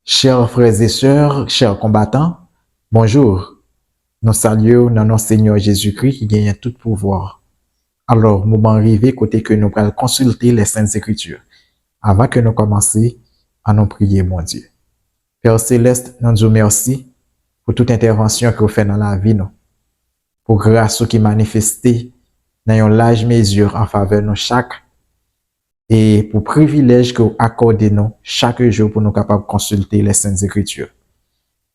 Chers frères et sœurs, chers combattants, bonjour. Nous saluons dans notre Seigneur Jésus-Christ qui gagne tout pouvoir. Alors, moment arrivé côté que nous allons consulter les Saintes Écritures. Avant que nous commencions à nous prier, mon Dieu. Père Céleste, nous disons merci pour toute intervention que vous faites dans la vie, nous. Pour grâce qui manifestée dans une large mesure en faveur de nous chaque et pour privilège que vous accordez nous chaque jour pour nous capables de consulter les Saintes Écritures.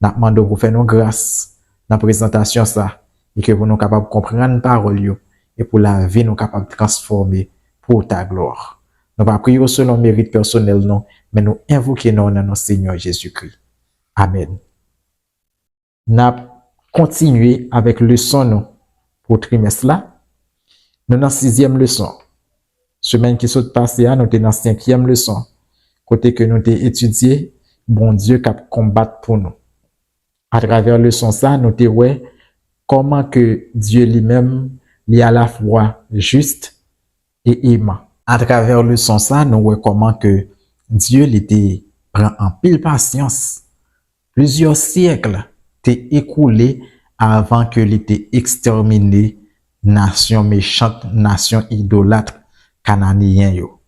Nous demandons pour faire nos grâces dans la présentation ça et que vous nous capables de comprendre la parole et pour la vie nous capables de transformer pour ta gloire. Nous ne pas prier selon mérite personnel non, mais nous invoquons dans notre Seigneur Jésus-Christ. Amen. Nous continuer avec leçon nous pour trimestre là. Nous dans 6e leçon. Semaine qui s'est passée, nous sommes dans 5e leçon. Côté que nous avons étudié, bon Dieu qui combattre pour nous. À travers leçon ça, nous avons comment que Dieu lui-même est à la fois juste et aimant. À travers leçon ça, nous voyons comment que Dieu était prend en pile patience. Plusieurs siècles étaient écoulés avant que l'était exterminé nation méchante, nation idolâtre cananéen yo.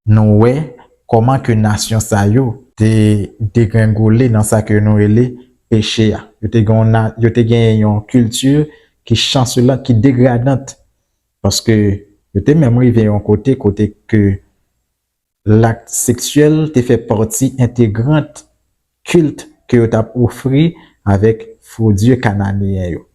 Nous voyons comment que nation sa yo te dégringolé dans ça que nous relé péché a. Yo te gagné une culture qui chancelante, qui dégradante parce que yo te même arrivé un côté que l'acte sexuel te fait partie intégrante culte que yo t'a offert avec faux dieu cananéen yo.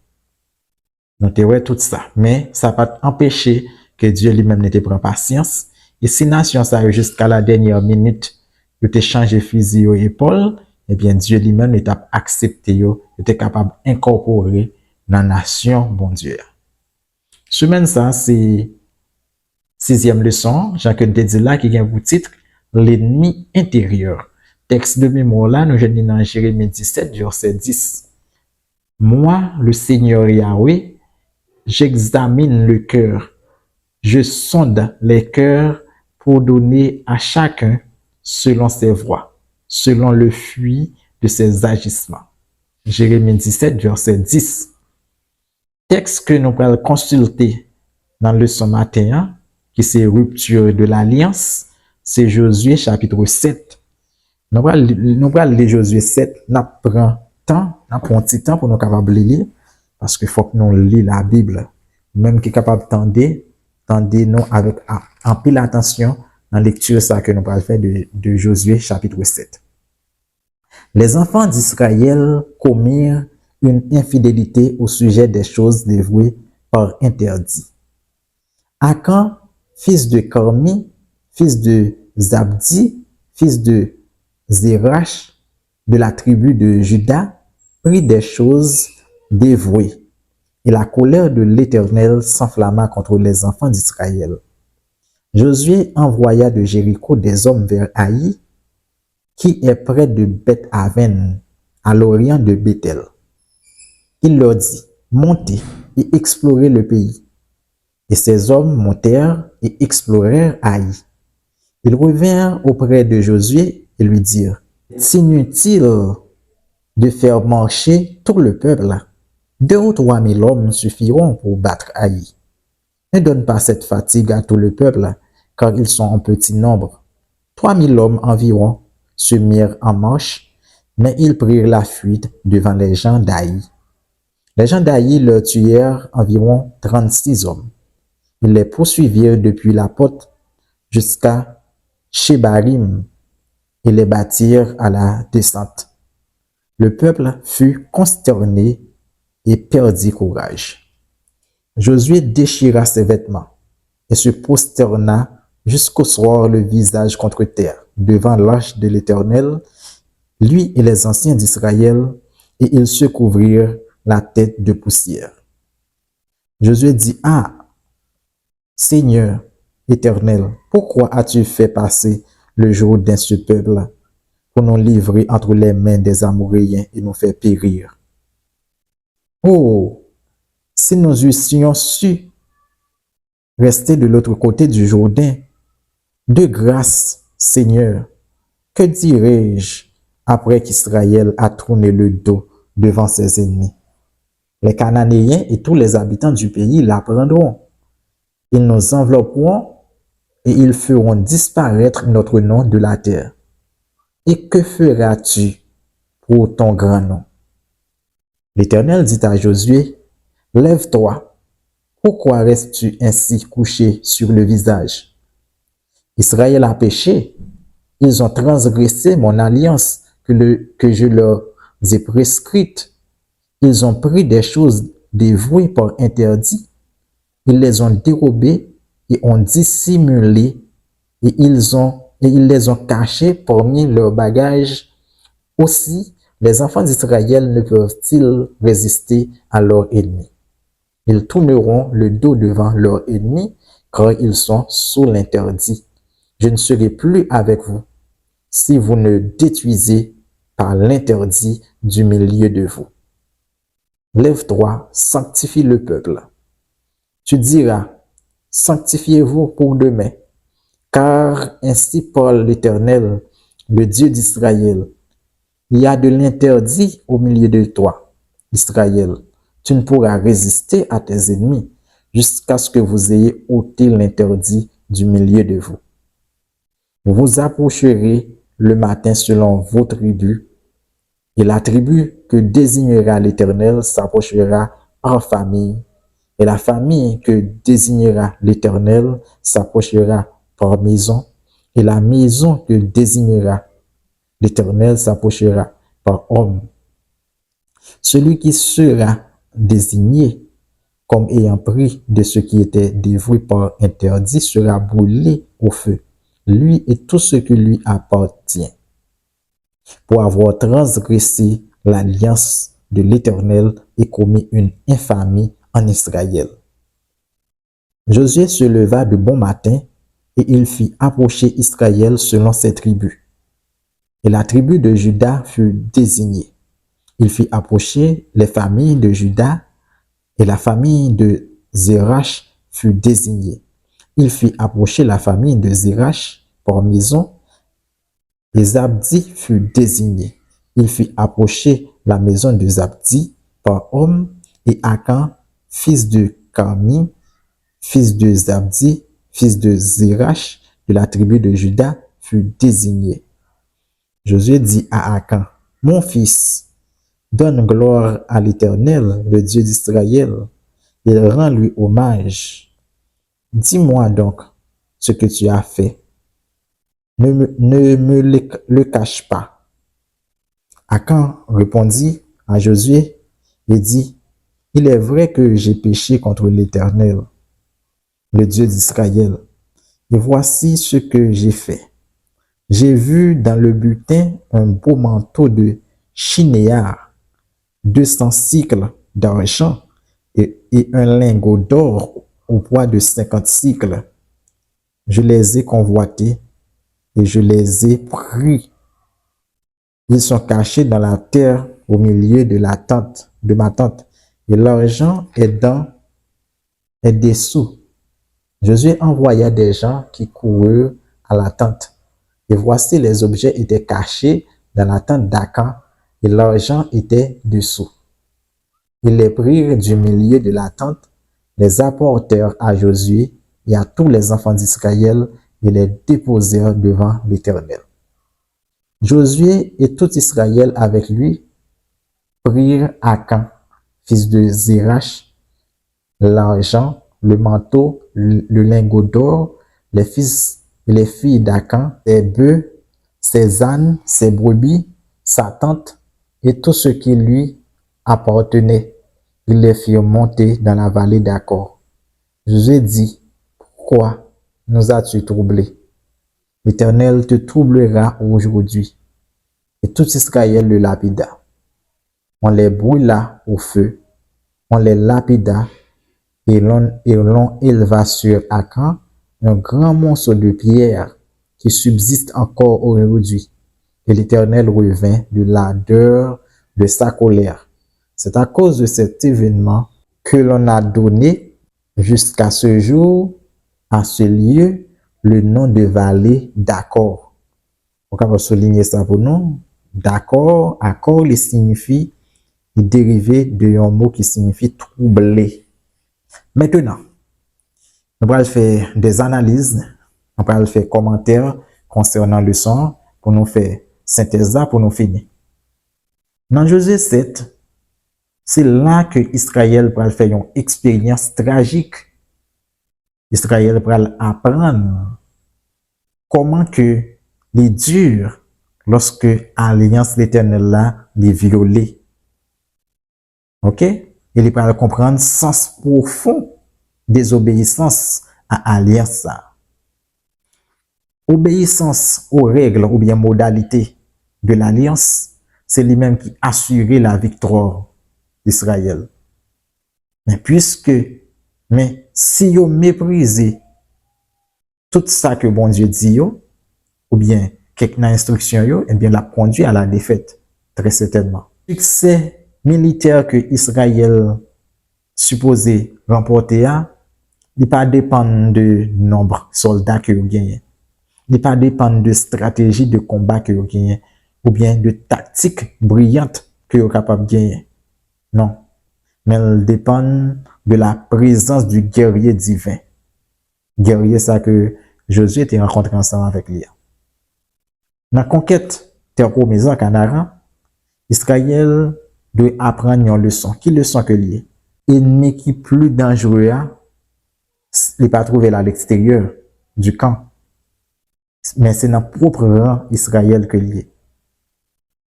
Nous te ouais tout ça, mais ça pas empêché que Dieu lui-même n'était pas patience. Et si nation ça jusqu'à la dernière minute, il te changé fusil aux épaules, eh bien Dieu lui-même est accepté yo, était capable d'incorporer dans la nation bon Dieu. Semaine ça c'est 6e leçon, Jacques te dit là qui a pour titre l'ennemi intérieur. Texte de mémoire là, nous j'ai dans Jérémie 17 verset 10. Moi, le Seigneur Yahweh, j'examine le cœur. Je sonde les cœurs pour donner à chacun selon ses voies, selon le fruit de ses agissements. Jérémie 17, verset 10. Texte que nous allons consulter dans le leçon matin, qui c'est rupture de l'alliance, c'est Josué chapitre 7. Nous allons lire Josué 7, nous prenons un petit temps pour nous capables de lire, parce qu'il faut que nous lisions la Bible, même qui est capable tendez-nous avec en pile attention dans la lecture ça que nous allons faire de Josué chapitre 7. Les enfants d'Israël commirent une infidélité au sujet des choses dévouées par interdit. Akan, fils de Carmi, fils de Zabdi, fils de Zerach, de la tribu de Juda, prit des choses dévouées. Et la colère de l'Éternel s'enflamma contre les enfants d'Israël. Josué envoya de Jéricho des hommes vers Haï, qui est près de Beth-Aven, à l'orient de Bethel. Il leur dit, montez et explorez le pays. Et ces hommes montèrent et explorèrent Haï. Ils revinrent auprès de Josué et lui dirent, est inutile de faire marcher tout le peuple. 2 ou 3 000 hommes suffiront pour battre Haï. Ne donne pas cette fatigue à tout le peuple, car ils sont en petit nombre. 3 000 hommes environ se mirent en marche, mais ils prirent la fuite devant les gens d'Haï. Les gens d'Haï leur tuèrent environ 36 hommes. Ils les poursuivirent depuis la porte jusqu'à Shebarim et les battirent à la descente. Le peuple fut consterné et perdit courage. Josué déchira ses vêtements et se prosterna jusqu'au soir le visage contre terre devant l'arche de l'Éternel, lui et les anciens d'Israël, et ils se couvrirent la tête de poussière. Josué dit, ah, Seigneur Éternel, pourquoi as-tu fait passer le jour d'un ce peuple pour nous livrer entre les mains des Amoréens et nous faire périr? Oh, si nous eussions su rester de l'autre côté du Jourdain, de grâce, Seigneur, que dirais-je après qu'Israël a tourné le dos devant ses ennemis. Les Cananéens et tous les habitants du pays l'apprendront. Ils nous envelopperont et ils feront disparaître notre nom de la terre. Et que feras-tu pour ton grand nom? L'Éternel dit à Josué, lève-toi. Pourquoi restes-tu ainsi couché sur le visage? Israël a péché. Ils ont transgressé mon alliance que je leur ai prescrite. Ils ont pris des choses dévouées par interdit. Ils les ont dérobées et ont dissimulé et ils les ont cachées parmi leurs bagages. Aussi, les enfants d'Israël ne peuvent-ils résister à leurs ennemis? Ils tourneront le dos devant leurs ennemis car ils sont sous l'interdit. Je ne serai plus avec vous si vous ne détruisez par l'interdit du milieu de vous. Lève-toi, sanctifie le peuple. Tu diras, sanctifiez-vous pour demain, car ainsi parle l'Éternel, le Dieu d'Israël. Il y a de l'interdit au milieu de toi, Israël. Tu ne pourras résister à tes ennemis jusqu'à ce que vous ayez ôté l'interdit du milieu de vous. Vous approcherez le matin selon vos tribus, et la tribu que désignera l'Éternel s'approchera par famille, et la famille que désignera l'Éternel s'approchera par maison, et la maison que désignera l'Éternel s'approchera par homme. Celui qui sera désigné comme ayant pris de ce qui était dévoué par interdit sera brûlé au feu, lui et tout ce qui lui appartient, pour avoir transgressé l'alliance de l'Éternel et commis une infamie en Israël. Josué se leva de bon matin et il fit approcher Israël selon ses tribus. Et la tribu de Juda fut désignée. Il fit approcher les familles de Juda et la famille de Zérach fut désignée. Il fit approcher la famille de Zérach par maison et Zabdi fut désigné. Il fit approcher la maison de Zabdi par homme et Akan, fils de Carmi, fils de Zabdi, fils de Zérach de la tribu de Juda fut désigné. Josué dit à Akan, mon fils, donne gloire à l'Éternel, le Dieu d'Israël. Il rend lui hommage. Dis-moi donc ce que tu as fait. Ne me le cache pas. Akan répondit à Josué et dit, il est vrai que j'ai péché contre l'Éternel, le Dieu d'Israël. Et voici ce que j'ai fait. J'ai vu dans le butin un beau manteau de chinéar, 200 cycles d'argent et un lingot d'or au poids de 50 cycles. Je les ai convoités et je les ai pris. Ils sont cachés dans la terre au milieu de ma tente, et l'argent est dessous. Josué envoya des gens qui coururent à la tente. Et voici les objets étaient cachés dans la tente d'Akan et l'argent était dessous. Ils les prirent du milieu de la tente, les apportèrent à Josué et à tous les enfants d'Israël et les déposèrent devant l'Éternel. Josué et tout Israël avec lui prirent Akan, fils de Zérach, l'argent, le manteau, le lingot d'or, les fils et les filles d'Akan, ses bœufs, ses ânes, ses brebis, sa tente et tout ce qui lui appartenait. Ils les firent monter dans la vallée d'Acor. Josué dit, pourquoi nous as-tu troublés? L'Éternel te troublera aujourd'hui. Et tout Israël le lapida. On les brûla au feu, on les lapida et l'on éleva sur Akan un grand monceau de pierre qui subsiste encore aujourd'hui. Et l'Éternel revint de l'ardeur de sa colère. C'est à cause de cet événement que l'on a donné jusqu'à ce jour à ce lieu le nom de vallée d'Acor. On va souligner ça pour nous. d'accord, accord, il signifie, il dérivé d'un mot qui signifie troubler. Maintenant, nous allons faire des analyses, nous allons faire commentaires concernant le son pour nous faire synthèse là, pour nous finir. Dans Josué 7, c'est là que Israël va faire une expérience tragique. Israël va apprendre comment que les durs lorsque l'alliance l'Éternel là les violée. OK? Il va comprendre sens profond désobéissance à alliance. Obéissance aux règles ou bien modalités de l'alliance, c'est lui-même qui assurait la victoire d'Israël. Mais si vous méprisez tout ça que bon Dieu dit, ou bien quelques instructions, eh bien, l'a conduit à la défaite, très certainement. Le succès militaire que Israël supposé remporter, il ne pas dépendre de nombre de soldats que vous gagnez. Il ne pas dépendre de stratégie de combat que vous gagnez, ou bien de tactiques brillantes que vous êtes capable de gagner. Non. Mais elle dépend de la présence du guerrier divin. Guerrier, ça que Josué était rencontré ensemble avec lui. Dans la conquête terre promise en Canara, Israël doit apprendre une leçon. Qui leçon que lié? Ennemi qui plus dangereux, il n'est pas trouvé à l'extérieur du camp. Mais c'est dans le propre rang Israël que lié.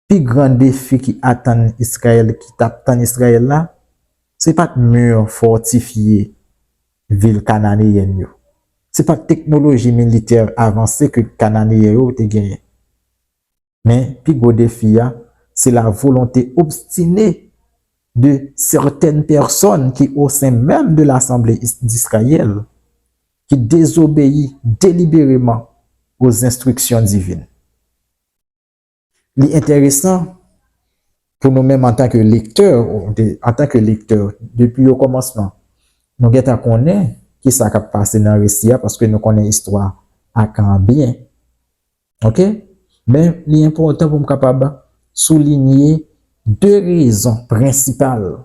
Puis grand défi qui attend Israël, qui t'attend Israël là, c'est pas de mur fortifié, ville cananéenne. C'est pas de technologie militaire avancée que cananéen ont gagné. Mais puis gros défi, c'est la volonté obstinée de certaines personnes qui au sein même de l'Assemblée d'Israël, qui désobéit délibérément aux instructions divines. L'intéressant pour nous-mêmes en tant que lecteurs, depuis le commencement, nous avons connaître qui ça a passé dans le récit parce que nous connaissons l'histoire à quand bien. OK? Mais l'important pour nous capable souligner deux raisons principales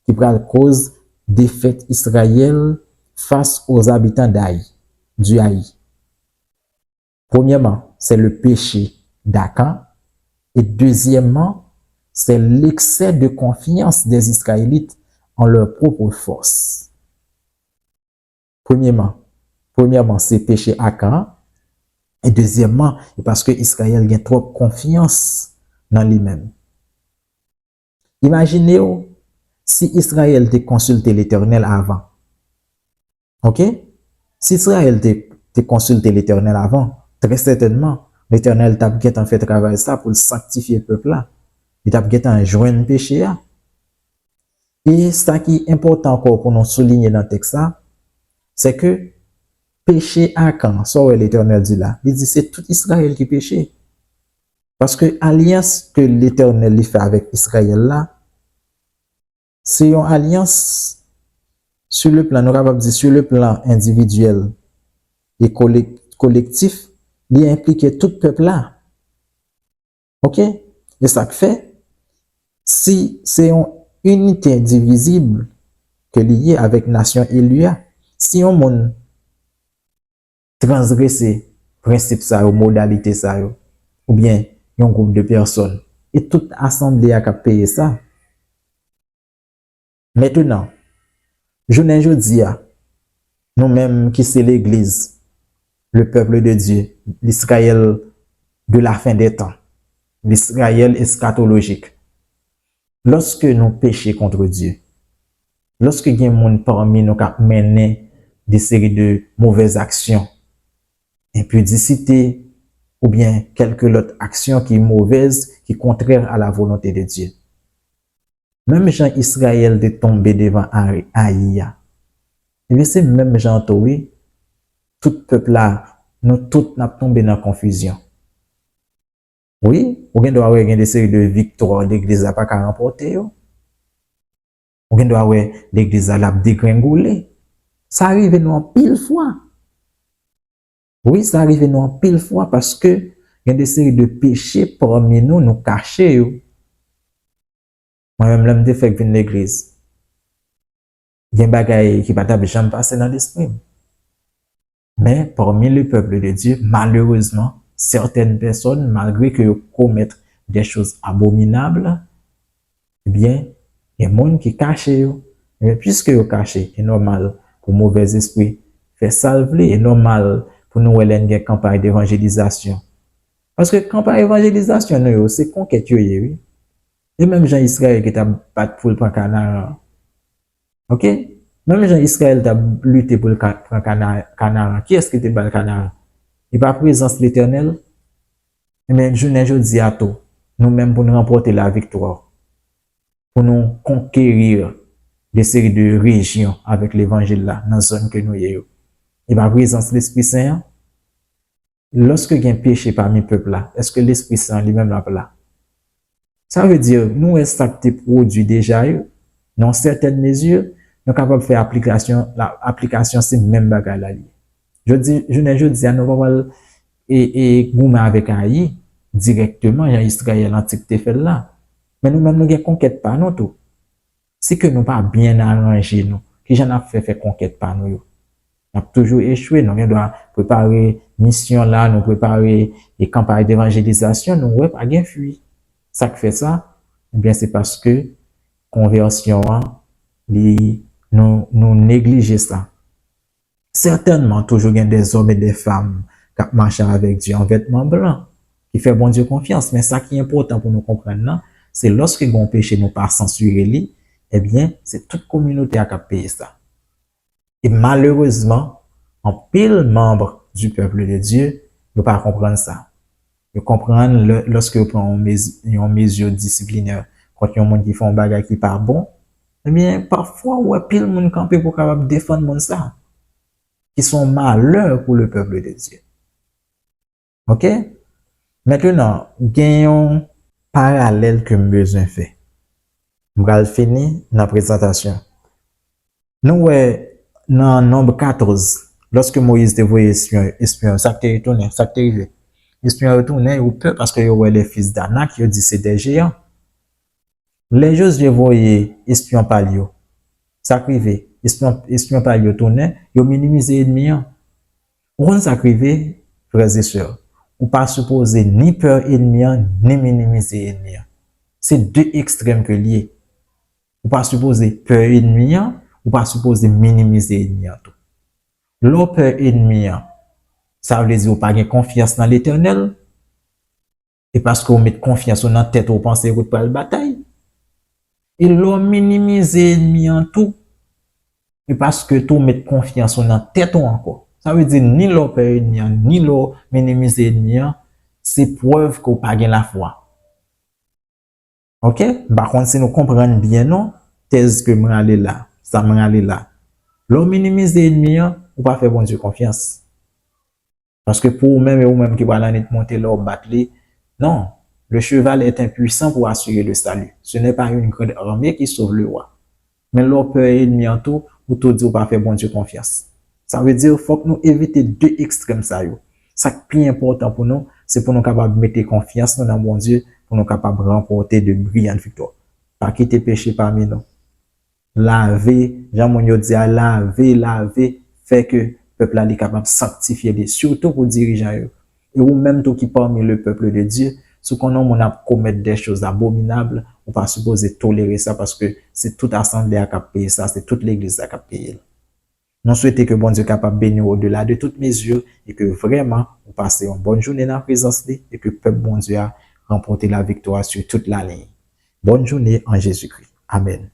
qui prennent cause défaite Israël face aux habitants du Haï. Premièrement, c'est le péché d'Akan. Et deuxièmement, c'est l'excès de confiance des Israélites en leur propre force. Premièrement, c'est péché Akan. Et deuxièmement, parce que Israël a trop confiance dans lui-même. Imaginez-vous si Israël te consulté l'Éternel avant. OK? Si Israël te consulté l'Éternel avant, très certainement, l'Éternel t'a bien fait travailler ça pour sanctifier le peuple là. Il t'a bien joindre le péché là. Et ça qui est important encore pour nous souligner dans le texte, c'est que péché à quand, ça l'Éternel dit là. Il dit c'est tout Israël qui péché. Parce que l'alliance que l'Éternel fait avec Israël là, c'est une alliance sur le plan, nous capable dire sur le plan individuel et collectif, il implique tout le peuple là. OK? Et ça fait, si c'est une unité indivisible que liée avec nation élue, si on monde transgresser principe ça ou modalité ça ou bien un groupe de personnes et toute assemblée a payé ça. Maintenant, je ne dis nous-mêmes qui c'est l'église, le peuple de Dieu, l'Israël de la fin des temps, l'Israël eschatologique. Lorsque nous péchons contre Dieu, lorsque il y a des gens parmi nous qui mènent des séries de mauvaises actions, impudicité, ou bien quelque autre action qui est mauvaise, qui est contraire à la volonté de Dieu. Même Jean Israël de tomber devant Aïa. Et bien c'est même Jean oui, tout peuple là, nous tous n'a tombé dans la confusion. Oui, ou bien doit avoir des séries de victoires l'église a pas qu'à remporter. Ou bien doit avoir l'église a dégringolé. Ça arrive nous en pile fois. Oui, ça arrive nous en pile fois parce que Il y a des séries de péchés parmi nous, nous cachés. Moi-même, je fait venir l'église. Il y a des bagailles qui ne peuvent jamais passer dans l'esprit. Mais parmi le peuple de Dieu, malheureusement, certaines personnes, malgré qu'elles commettent des choses abominables, eh bien, il y a des gens qui cachent. Mais puisque vous cachez, c'est normal pour mauvais esprit faire salver, c'est normal pour nous aller une campagne d'évangélisation. Parce que campagne d'évangélisation, c'est conquête, oui. Et même Jean Israël qui t'a battu pour le prendre canard. OK? Même Jean Israël t'a lutté pour le prendre canard. Qui est-ce qui t'a battu le canard? Il pas présence de l'éternel. Mais je dis à tout, nous-mêmes pour nous remporter la victoire, pour nous conquérir des séries de régions avec l'évangile là, dans la zone que nous y et par présence de l'Esprit Saint, lorsque il y a un péché parmi le peuple là, est-ce que l'Esprit Saint lui-même là? Ça veut dire, nous, est-ce que produit déjà, dans certaines mesures, nous sommes capables de faire l'application, c'est même bagage là. Je dis à nous, pas et goumer avec Aïe, directement, il y a Israël l'antiquité fait là. Mais nous-mêmes, nous ne conquête pas, nous tout. C'est que nous pas bien arrangé, nous. Qui j'en a fait conquête par nous. On a toujours échoué, nous doit préparer mission là, nous préparer les campagnes d'évangélisation, nous ouais pas bien fui. Ça qui fait ça, eh bien c'est parce que conversion nous négligeons ça. Certainement toujours il y a des hommes et des femmes qui marchent avec Dieu en vêtements blancs, qui fait bon Dieu confiance, mais ça qui est important pour nous comprendre, c'est lorsque un péché nous pas censuré lui, eh bien, c'est toute communauté qui a payé ça. Et malheureusement, en pile membre du peuple de Dieu, ne pas comprendre ça. Ils comprennent lorsque vous prenez une mesure disciplinaire contre un monde qui fait un bagage qui pas bon, eh bien, parfois, ouais, pile monde campé pour capable défendre ça. Qui sont malheurs pour le peuple de Dieu. OK? Maintenant, gagnons parallèle que nous besoin faire. Nous allons finir la présentation. Nous, dans nombre 14, lorsque Moïse devait espion, ça t'est retourné, ça t'est arrivé. Espion retourné au peuple parce que il y a les fils d'Anak qui dit c'est des géants. Les Josué voyaient espion palio. Ça arrivé. Espion palio tourné, ils minimisé l'ennemi. On s'acrivé, frères et sœurs. Ou pas supposer ni peur ennemi, ni minimiser ennemi. C'est deux extrêmes que liés. Ou pas supposer peur ennemi, ou pas supposer minimiser ennemi. L'eau peur ennemi, ça veut dire ou pas avoir confiance dans l'éternel. Et parce qu'on met confiance dans la tête, on pense que pour la bataille. Et l'eau minimiser ennemi en tout. Et parce que tout met confiance dans la tête encore. Ça veut dire ni l'eau peur ennemi, ni l'eau minimiser ennemi, c'est preuve qu'on pas la foi. OK? Par contre, si nous comprenons bien, non, thèse que je aller là, ça me aller là. L'eau minimiser ennemi, ou pas faire bon Dieu confiance. Parce que pour vous-même et vous-même qui va l'année monter l'eau battre, non, le cheval est impuissant pour assurer le salut. Ce n'est pas une grande armée qui sauve le roi. Mais l'eau peur ennemi en tout, ou tout dire ou pas faire bon Dieu confiance. Ça veut dire qu'il faut que nous éviter deux extrêmes ça yo. Ça qui est plus important pour nous, c'est pour nous capables de mettre confiance dans bon Dieu, pour nous capables de remporter de brillantes victoires. Pas quitter péché parmi nous. Laver, Jean-Monio dit à laver, fait que le peuple est capable de sanctifier, surtout pour dirigeants. Et ou même tout qui parmi le peuple de Dieu, ce qu'on a commettre des choses abominables, on pas supposer tolérer ça parce que c'est toute assemblée à payer ça, c'est toute l'église à payer. Nous souhaitons que bon Dieu soit capable de bénir au-delà de toutes mesures et que vraiment, on passe une bonne journée dans la présence et que le peuple bon Dieu a remporté la victoire sur toute la ligne. Bonne journée en Jésus-Christ. Amen.